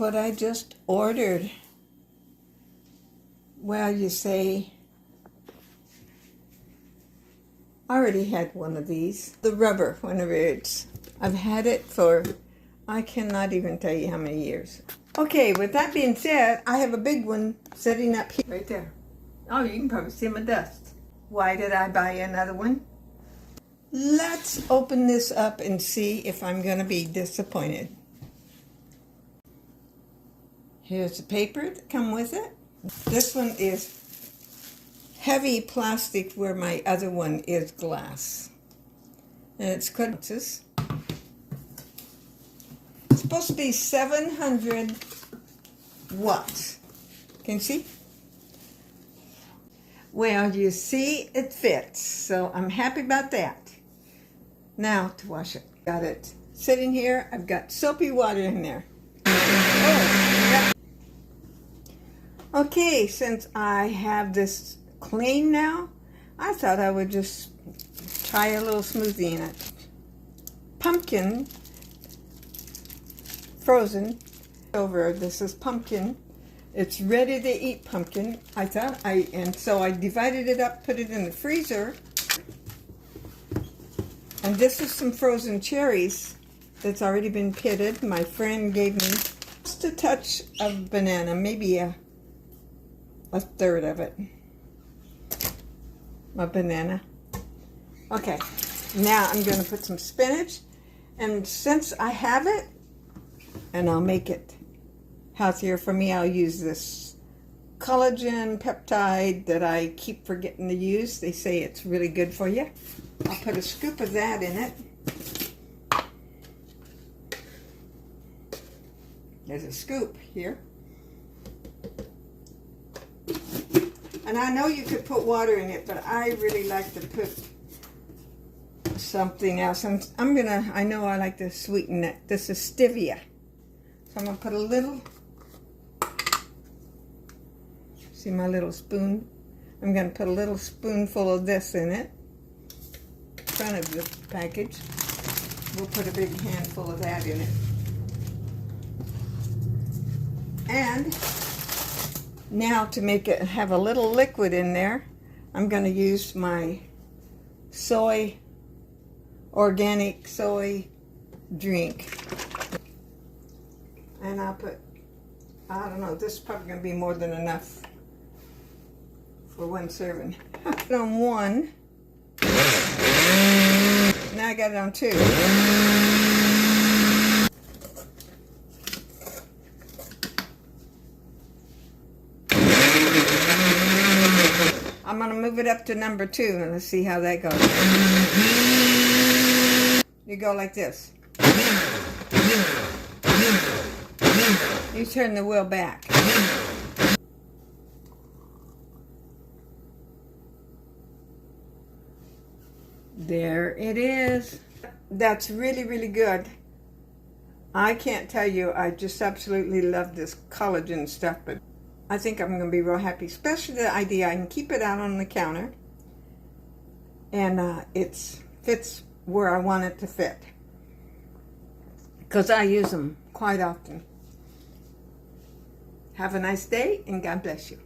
what I just ordered. Well, you say, I already had one of these. The rubber, whenever I've had it for, I cannot even tell you how many years. Okay, with that being said, I have a big one sitting up here. Right there. Oh, you can probably see my dust. Why did I buy another one? Let's open this up and see if I'm going to be disappointed. Here's the paper that comes with it. This one is heavy plastic where my other one is glass. And it's ounces. It's supposed to be 700 watts. Can you see? Well, you see it fits, so I'm happy about that. Now to wash it. Got it sitting here. I've got soapy water in there. Oh, yeah. Okay, since I have this clean now, I thought I would just try a little smoothie in it. Pumpkin, frozen. Over, this is pumpkin. It's ready to eat pumpkin. And so I divided it up, put it in the freezer. And this is some frozen cherries that's already been pitted. My friend gave me just a touch of banana, maybe a third of it. My banana. Okay, now I'm going to put some spinach. And since I have it, and I'll make it healthier for me, I'll use this collagen peptide that I keep forgetting to use. They say it's really good for you. I'll put a scoop of that in it. There's a scoop here. And I know you could put water in it, but I really like to put something else. I know I like to sweeten it. This is stevia. So I'm going to put a little, see my little spoon? I'm going to put a little spoonful of this in it. Front of the package. We'll put a big handful of that in it. And now to make it have a little liquid in there, I'm going to use my organic soy drink. And I'll put, I don't know, this is probably going to be more than enough for one serving. Put it on one. Now I got it on two. I'm going to move it up to number 2 and let's see how that goes. You go like this. You turn the wheel back. There it is. That's really, really good. I can't tell you, I just absolutely love this collagen stuff, but I think I'm going to be real happy, especially the idea I can keep it out on the counter and it fits where I want it to fit, because I use them quite often. Have a nice day and God bless you.